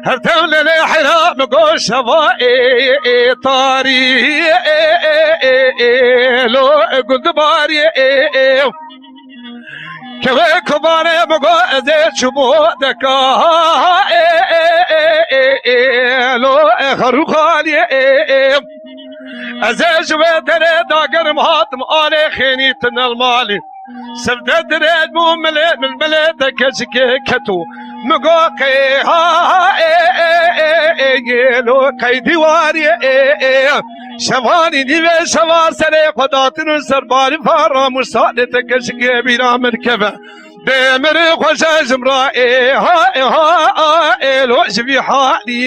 هرتم للي حرام قول شفائي طاري لو قلت باري كوي كباري مقو زيت شمودك لو خروخالي ازيج ودري داقر مهاتم آلي خينيتن المالي سبت دريد مو ملي من ملي كشكي كتو مقوقي لو كي ديواري شفاني ديوه شفار سري قداتن سرباري فارا مصالي تكشكي بلا مركبة بمري خوشا جمرائي لو شبي حالي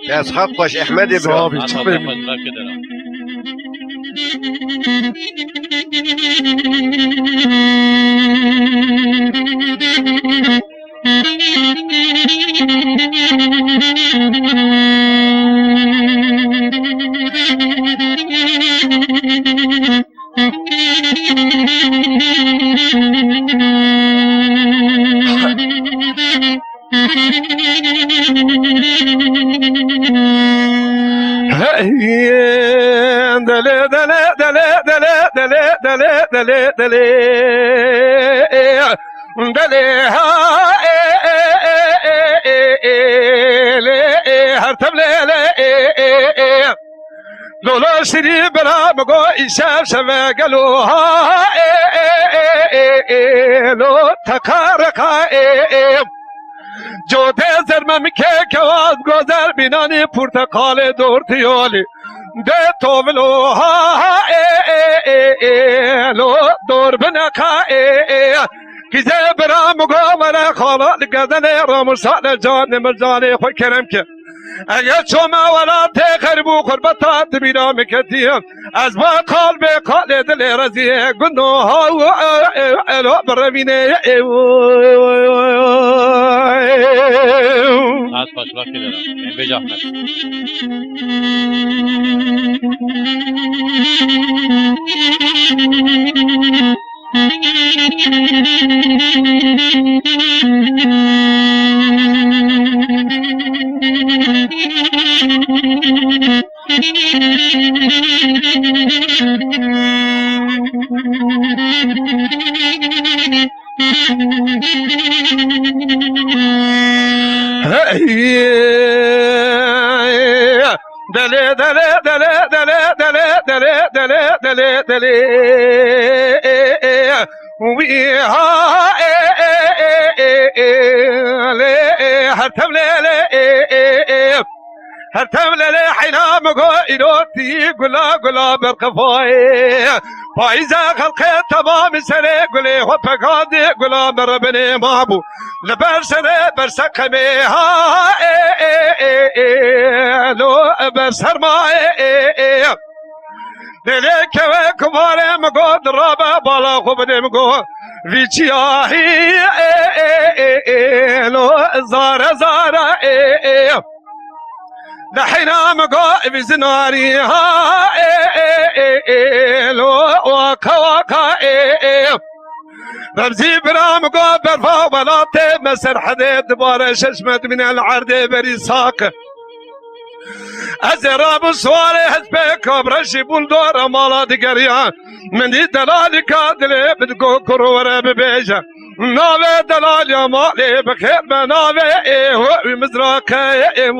يا خفش احمد صافي دلي دلي دلي دلي دلي دلي دلي دلي دلي هرتم ليلي لولا شري بلا مقو إشاف شفا قالوا لو تقارقا جو تزر ممکه که از گذر بینانی پرتقال دورتیالی ده توبلو لو دور بنقا کیزه برام گومره خالا لگزن راموسان جان مرزانی خوی کرم که اگر شما ولا تخربو خربتا تبینا مکتیم از با قلب قال دل رزیه گناه ها برمینه आज पांचवा के दरा एमबे जाहमत دلي دلي دلي دلي دلي دلي دلي دلي دلي ويها هرتم ليلي هرتم ليلي حينام قويلوتي قلا قلا برقفاي فايزا خلقي تمام سري قلي وفقادي قلا بربني مابو لبر سري برسقمي لو برسر ماي دلك وكباري مقو درابة بالا خبني مقو ريچياهي لو زارة زارة لحينا مقو بزناري لو واكا واكا رمزي برام قو برفا ولاتي مسر حديد بارا ششمت من العرض بري ساق ازراب سواري حسبك برشي بولدور مالا دقريان من دي دلالي كادلي بدقو كرورة ببيجة ناوي دلال يا مالي بخير بناوي ايه ومزراك ايه